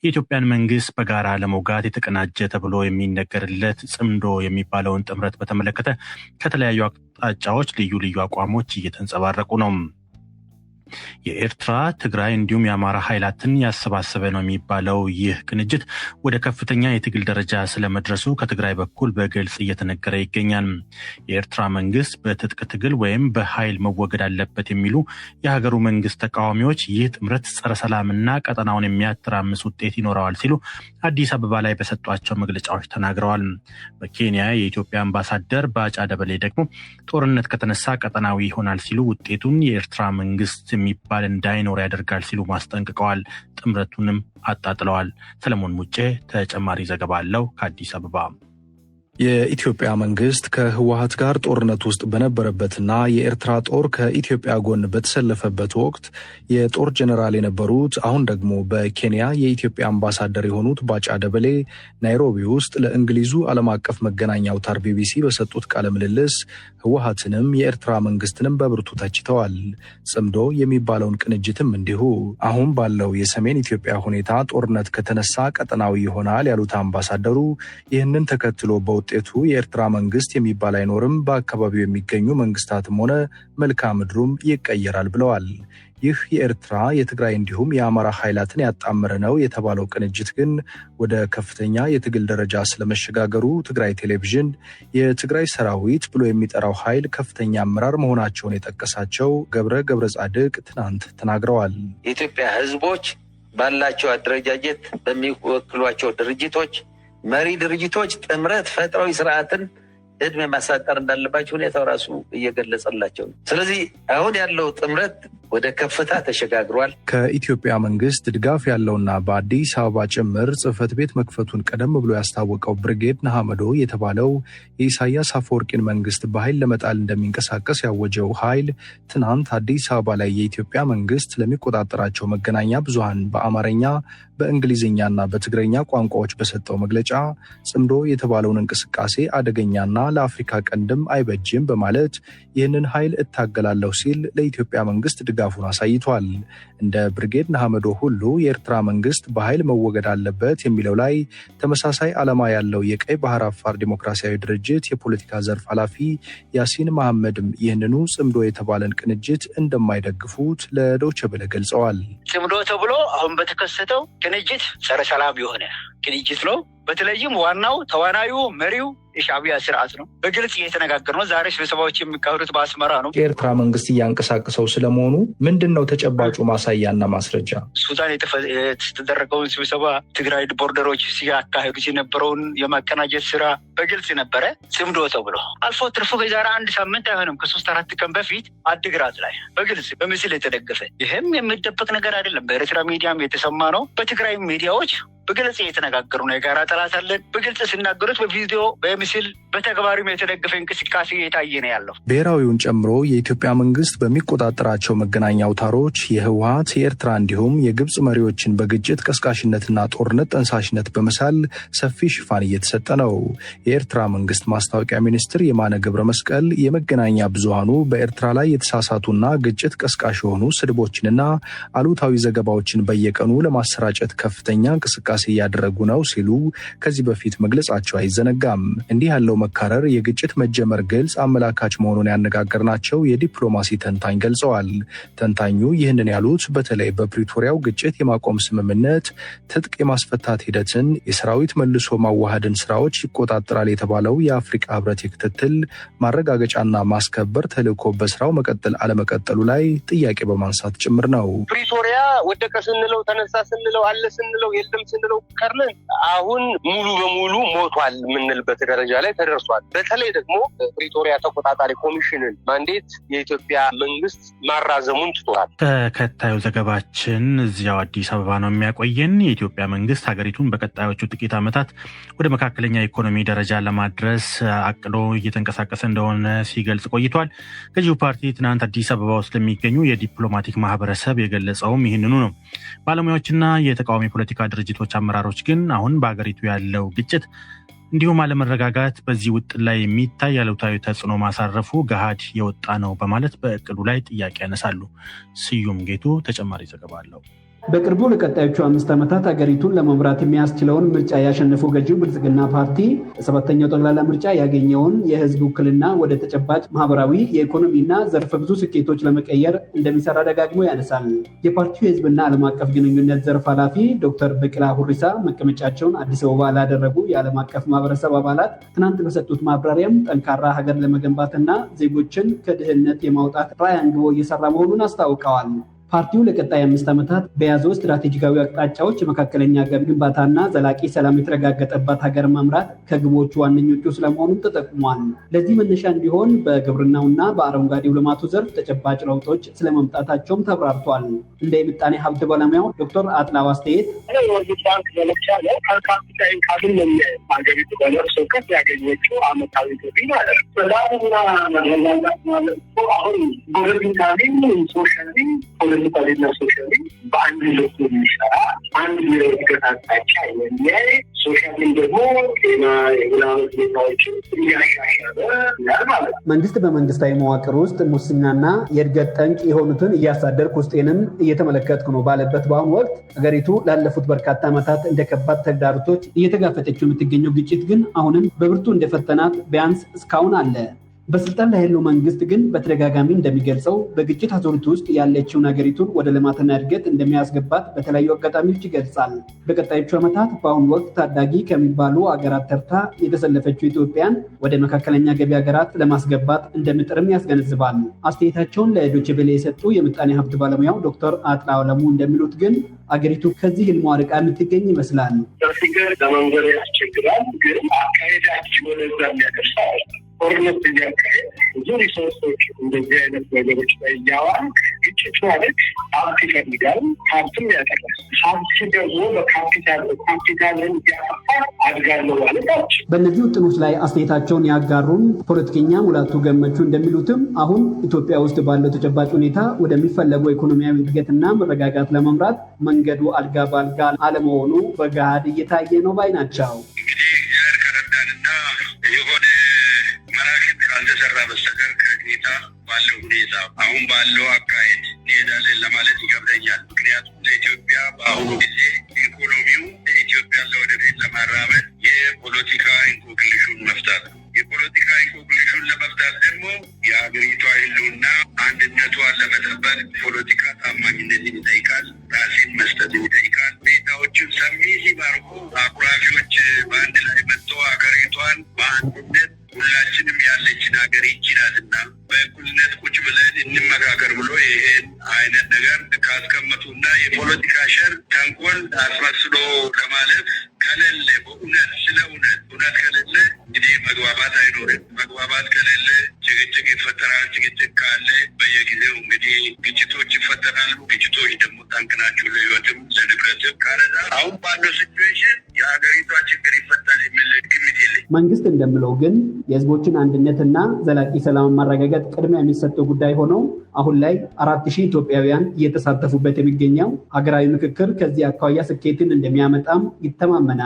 የኢትዮጵያን መንግስት በጋራ ለመውጋት የተቀናጀ ተብሎ የሚነገርለት ጽምዶ የሚባለውን ጥምረት በተመለከተ ከተለያዩ አቅጣጫዎች ልዩ ልዩ አቋሞች እየተንጸባረቁ ነው። የኤርትራ፣ ትግራይ እንዲሁም የአማራ ኃይላትን ያሰባሰበ ነው የሚባለው ይህ ቅንጅት ወደ ከፍተኛ የትግል ደረጃ ስለመድረሱ ከትግራይ በኩል በግልጽ እየተነገረ ይገኛል። የኤርትራ መንግስት በትጥቅ ትግል ወይም በኃይል መወገድ አለበት የሚሉ የሀገሩ መንግስት ተቃዋሚዎች ይህ ጥምረት ጸረ ሰላምና ቀጠናውን የሚያተራምስ ውጤት ይኖረዋል ሲሉ አዲስ አበባ ላይ በሰጧቸው መግለጫዎች ተናግረዋል። በኬንያ የኢትዮጵያ አምባሳደር ባጫ ደበሌ ደግሞ ጦርነት ከተነሳ ቀጠናዊ ይሆናል ሲሉ ውጤቱን የኤርትራ መንግስት የሚባል እንዳይኖር ያደርጋል ሲሉ ማስጠንቅቀዋል። ጥምረቱንም አጣጥለዋል። ሰለሞን ሙጬ ተጨማሪ ዘገባ አለው ከአዲስ አበባ። የኢትዮጵያ መንግስት ከህወሓት ጋር ጦርነት ውስጥ በነበረበትና የኤርትራ ጦር ከኢትዮጵያ ጎን በተሰለፈበት ወቅት የጦር ጀነራል የነበሩት አሁን ደግሞ በኬንያ የኢትዮጵያ አምባሳደር የሆኑት ባጫ ደበሌ ናይሮቢ ውስጥ ለእንግሊዙ ዓለም አቀፍ መገናኛ አውታር ቢቢሲ በሰጡት ቃለ ምልልስ ህወሓትንም የኤርትራ መንግስትንም በብርቱ ተችተዋል። ጽምዶ የሚባለውን ቅንጅትም እንዲሁ። አሁን ባለው የሰሜን ኢትዮጵያ ሁኔታ ጦርነት ከተነሳ ቀጠናዊ ይሆናል ያሉት አምባሳደሩ ይህንን ተከትሎ ውጤቱ የኤርትራ መንግስት የሚባል አይኖርም፣ በአካባቢው የሚገኙ መንግስታትም ሆነ መልክዓ ምድሩም ይቀየራል ብለዋል። ይህ የኤርትራ፣ የትግራይ እንዲሁም የአማራ ኃይላትን ያጣመረ ነው የተባለው ቅንጅት ግን ወደ ከፍተኛ የትግል ደረጃ ስለመሸጋገሩ ትግራይ ቴሌቪዥን የትግራይ ሰራዊት ብሎ የሚጠራው ኃይል ከፍተኛ አመራር መሆናቸውን የጠቀሳቸው ገብረ ጻድቅ ትናንት ተናግረዋል። የኢትዮጵያ ህዝቦች ባላቸው አደረጃጀት በሚወክሏቸው ድርጅቶች መሪ ድርጅቶች ጥምረት ፈጥራዊ ስርዓትን እድሜ ማሳጠር እንዳለባቸው ሁኔታው ራሱ እየገለጸላቸው ነው። ስለዚህ አሁን ያለው ጥምረት ወደ ከፍታ ተሸጋግሯል። ከኢትዮጵያ መንግስት ድጋፍ ያለውና በአዲስ አበባ ጭምር ጽህፈት ቤት መክፈቱን ቀደም ብሎ ያስታወቀው ብርጌድ ንሓመዶ የተባለው የኢሳያስ አፈወርቂን መንግስት በኃይል ለመጣል እንደሚንቀሳቀስ ያወጀው ኃይል ትናንት አዲስ አበባ ላይ የኢትዮጵያ መንግስት ለሚቆጣጠራቸው መገናኛ ብዙሃን በአማርኛ በእንግሊዝኛና በትግረኛ ቋንቋዎች በሰጠው መግለጫ ጽምዶ የተባለውን እንቅስቃሴ አደገኛና ለአፍሪካ ቀንድም አይበጅም በማለት ይህንን ኃይል እታገላለሁ ሲል ለኢትዮጵያ መንግስት ድጋፉን አሳይቷል። እንደ ብርጌድ ንሓመዶ ሁሉ የኤርትራ መንግስት በኃይል መወገድ አለበት የሚለው ላይ ተመሳሳይ ዓላማ ያለው የቀይ ባህር አፋር ዲሞክራሲያዊ ድርጅት የፖለቲካ ዘርፍ ኃላፊ ያሲን መሐመድም ይህንኑ ጽምዶ የተባለን ቅንጅት እንደማይደግፉት ለዶይቼ ቬለ ገልጸዋል። ጽምዶ ተብሎ አሁን በተከሰተው ቅንጅት ጸረ ሰላም የሆነ ቅንጅት ነው። በተለይም ዋናው ተዋናዩ መሪው የሻዕቢያ ስርዓት ነው። በግልጽ እየተነጋገር ነው። ዛሬ ስብሰባዎች የሚካሄዱት በአስመራ ነው። የኤርትራ መንግስት እያንቀሳቀሰው ስለመሆኑ ምንድን ነው ተጨባጩ ማሳያና ማስረጃ? ሱዳን የተደረገውን ስብሰባ ትግራይ ቦርደሮች ሲያካሄዱት የነበረውን የማቀናጀት ስራ በግልጽ ነበረ። ጽምዶ ተብሎ አልፎ ትርፎ ከዛሬ አንድ ሳምንት አይሆንም ከ3-4 ቀን በፊት አድግራት ላይ በግልጽ በምስል የተደገፈ ይህም የሚደበቅ ነገር አይደለም። በኤርትራ ሚዲያም የተሰማ ነው። በትግራይ ሚዲያዎች በግልጽ እየተነጋገሩ ነው። የጋራ ጠላት አለን በግልጽ ሲናገሩት በቪዲዮ በምስል በተግባርም የተደገፈ እንቅስቃሴ እየታየ ነው ያለው። ብሔራዊውን ጨምሮ የኢትዮጵያ መንግስት በሚቆጣጠራቸው መገናኛ አውታሮች የህወሓት፣ የኤርትራ እንዲሁም የግብጽ መሪዎችን በግጭት ቀስቃሽነትና ጦርነት ጠንሳሽነት በመሳል ሰፊ ሽፋን እየተሰጠ ነው። የኤርትራ መንግስት ማስታወቂያ ሚኒስትር የማነ ገብረ መስቀል የመገናኛ ብዙሃኑ በኤርትራ ላይ የተሳሳቱና ግጭት ቀስቃሽ የሆኑ ስድቦችንና አሉታዊ ዘገባዎችን በየቀኑ ለማሰራጨት ከፍተኛ እንቅስቃሴ እያደረጉ ነው ሲሉ ከዚህ በፊት መግለጻቸው አይዘነጋም። እንዲህ ያለው መካረር የግጭት መጀመር ግልጽ አመላካች መሆኑን ያነጋገርናቸው የዲፕሎማሲ ተንታኝ ገልጸዋል። ተንታኙ ይህንን ያሉት በተለይ በፕሪቶሪያው ግጭት የማቆም ስምምነት ትጥቅ የማስፈታት ሂደትን፣ የሰራዊት መልሶ ማዋሃድን ስራዎች ይቆጣጠራል የተባለው የአፍሪካ ህብረት የክትትል ማረጋገጫና ማስከበር ተልዕኮ በስራው መቀጠል አለመቀጠሉ ላይ ጥያቄ በማንሳት ጭምር ነው። ፕሪቶሪያ ወደቀ ስንለው፣ ተነሳ ስንለው፣ አለ ስንለው፣ የለም ስንለው ቀርነን አሁን ሙሉ በሙሉ ሞቷል የምንልበት ደረጃ ላይ ተደርሷል። በተለይ ደግሞ ፕሪቶሪያ ተቆጣጣሪ ኮሚሽንን ማንዴት የኢትዮጵያ መንግስት ማራዘሙን ትቷል። ተከታዩ ዘገባችን እዚያው አዲስ አበባ ነው የሚያቆየን። የኢትዮጵያ መንግስት ሀገሪቱን በቀጣዮቹ ጥቂት ዓመታት ወደ መካከለኛ ኢኮኖሚ ደረጃ ለማድረስ አቅዶ እየተንቀሳቀሰ እንደሆነ ሲገልጽ ቆይቷል። ገዢው ፓርቲ ትናንት አዲስ አበባ ውስጥ ለሚገኙ የዲፕሎማቲክ ማህበረሰብ የገለጸውም ይህንኑ ነው። ባለሙያዎችና የተቃዋሚ ፖለቲካ ድርጅቶች አመራሮች ግን አሁን በሀገሪቱ ያለው ግጭት እንዲሁም አለመረጋጋት በዚህ ውጥን ላይ የሚታይ አሉታዊ ተጽዕኖ ማሳረፉ ገሃድ የወጣ ነው በማለት በእቅዱ ላይ ጥያቄ ያነሳሉ። ስዩም ጌቱ ተጨማሪ ዘገባ አለው። በቅርቡ ለቀጣዮቹ 5 ዓመታት ሀገሪቱን ለመምራት የሚያስችለውን ምርጫ ያሸነፈው ገዢው ብልጽግና ፓርቲ በሰባተኛው ጠቅላላ ምርጫ ያገኘውን የህዝብ ውክልና ወደ ተጨባጭ ማህበራዊ፣ የኢኮኖሚና ዘርፈ ብዙ ስኬቶች ለመቀየር እንደሚሰራ ደጋግሞ ያነሳል። የፓርቲው የህዝብና ዓለም አቀፍ ግንኙነት ዘርፍ ኃላፊ ዶክተር በቅላ ሁሪሳ መቀመጫቸውን አዲስ አበባ ላደረጉ የዓለም አቀፍ ማህበረሰብ አባላት ትናንት በሰጡት ማብራሪያም ጠንካራ ሀገር ለመገንባትና ዜጎችን ከድህነት የማውጣት ራዕይ አንግቦ እየሰራ መሆኑን አስታውቀዋል። ፓርቲው ለቀጣይ 5 ዓመታት በያዘው ስትራቴጂካዊ አቅጣጫዎች የመካከለኛ ገቢ ግንባታና ዘላቂ ሰላም የተረጋገጠባት ሀገር መምራት ከግቦቹ ዋነኞቹ ስለመሆኑም ተጠቁሟል። ለዚህ መነሻ እንዲሆን በግብርናውና በአረንጓዴው ልማቱ ዘርፍ ተጨባጭ ለውጦች ስለመምጣታቸውም ተብራርቷል። እንደ የምጣኔ ሀብት ባለሙያው ዶክተር አጥላው አስተያየት ባንክ ለምሳሌ ከካፒታ ኢንካምን ሀገሪቱ በነፍስ ወከፍ ያገኘችው አመታዊ ገቢ ማለት ነው። ሰላምና መረጋጋት ማለት አሁን ፖለቲካሊ ሶሻሊ ፖለቲካሊና ሶሻሊ በአንድ ልብ የሚሰራ አንድ የእድገት አቅጣጫ የሚያይ ሶሻሊ ደግሞ ጤና የምናምን ሁኔታዎችን እያሻሻለ ያል ማለት ነው። መንግስት በመንግስታዊ መዋቅር ውስጥ ሙስናና የእድገት ጠንቅ የሆኑትን እያሳደርኩ ውስጤንም እየተመለከትኩ ነው ባለበት በአሁኑ ወቅት ሀገሪቱ ላለፉት በርካታ ዓመታት እንደ ከባድ ተግዳሮቶች እየተጋፈጠችው የምትገኘው ግጭት ግን አሁንም በብርቱ እንደፈተናት ቢያንስ እስካሁን አለ። በስልጣን ላይ ያለው መንግስት ግን በተደጋጋሚ እንደሚገልጸው በግጭት አዙሪት ውስጥ ያለችውን ሀገሪቱን ወደ ልማትና እድገት እንደሚያስገባት በተለያዩ አጋጣሚዎች ይገልጻል። በቀጣዮቹ ዓመታት በአሁኑ ወቅት ታዳጊ ከሚባሉ አገራት ተርታ የተሰለፈችው ኢትዮጵያን ወደ መካከለኛ ገቢ ሀገራት ለማስገባት እንደምጥርም ያስገነዝባል። አስተያየታቸውን ለዶይቼ ቬለ የሰጡ የምጣኔ ሀብት ባለሙያው ዶክተር አጥላው አለሙ እንደሚሉት ግን አገሪቱ ከዚህ ህልሟ ርቃ የምትገኝ ይመስላል። በፊገር ለመንገድ ያስቸግራል፣ ግን አካሄዳችን ወደዛ የሚያደርሳ ጦርነት እያካሄድ ብዙ ሪሶርሶች እንደዚህ አይነት ነገሮች ላይ እያዋል ግጭት ማለት ሀብት ይፈልጋል፣ ሀብትም ያጠቃል። ሀብት ደግሞ በካፒታልን እያጠፋ አድጋለሁ ማለት። በእነዚህ ውጥኖች ላይ አስተያየታቸውን ያጋሩን ፖለቲከኛ ሙላቱ ገመቹ እንደሚሉትም አሁን ኢትዮጵያ ውስጥ ባለው ተጨባጭ ሁኔታ ወደሚፈለገው ኢኮኖሚያዊ እድገትና መረጋጋት ለመምራት መንገዱ አልጋ በአልጋ አለመሆኑ በገሃድ እየታየ ነው ባይ ናቸው። ካልተሰራ በስተቀር ከጌታ ባለው ሁኔታ አሁን ባለው አካሄድ እንሄዳለን ለማለት ይገብረኛል። ምክንያቱም ለኢትዮጵያ በአሁኑ ጊዜ ኢኮኖሚው ለኢትዮጵያ ለወደፊት ለማራመድ የፖለቲካ ኢንኮግሊሹን መፍታት ነው። የፖለቲካ ኢንኮግሊሹን ለመፍታት ደግሞ የሀገሪቷ ህልውና አንድነቷን ለመጠበቅ ፖለቲካ ታማኝነትን ይጠይቃል፣ ራሴን መስጠትን ይጠይቃል። ሁኔታዎችን ሰሚ ሲባርኩ አኩራፊዎች በአንድ ላይ መጥተው ሀገሪቷን በአንድነት ሁላችንም ያለችን ሀገር ይቺ ናትና በእኩልነት ቁጭ ብለን እንመካከር ብሎ ይሄን አይነት ነገር ካስቀመጡና የፖለቲካ ሸር ተንኮል አስመስሎ ለማለፍ ከሌለ በእውነት ስለ እውነት ከሌለ እንግዲህ መግባባት አይኖርም። መግባባት ከሌለ ጭቅጭቅ ይፈጠራል። ጭቅጭቅ ካለ በየጊዜው እንግዲህ ግጭቶች ይፈጠራሉ። ግጭቶች ደግሞ ጠንቅ ናቸው ለህይወትም ለንብረትም። ካለዛ አሁን ባለው ሲቹዌሽን የሀገሪቷ ችግር ይፈታል የሚል ግምት የለኝ። መንግስት እንደምለው ግን የህዝቦችን አንድነትና ዘላቂ ሰላም ማረጋገጥ ቅድሚያ የሚሰጠው ጉዳይ ሆነው አሁን ላይ 4000 ኢትዮጵያውያን እየተሳተፉበት የሚገኘው ሀገራዊ ምክክር ከዚህ አኳያ ስኬትን እንደሚያመጣም ይተማመናል።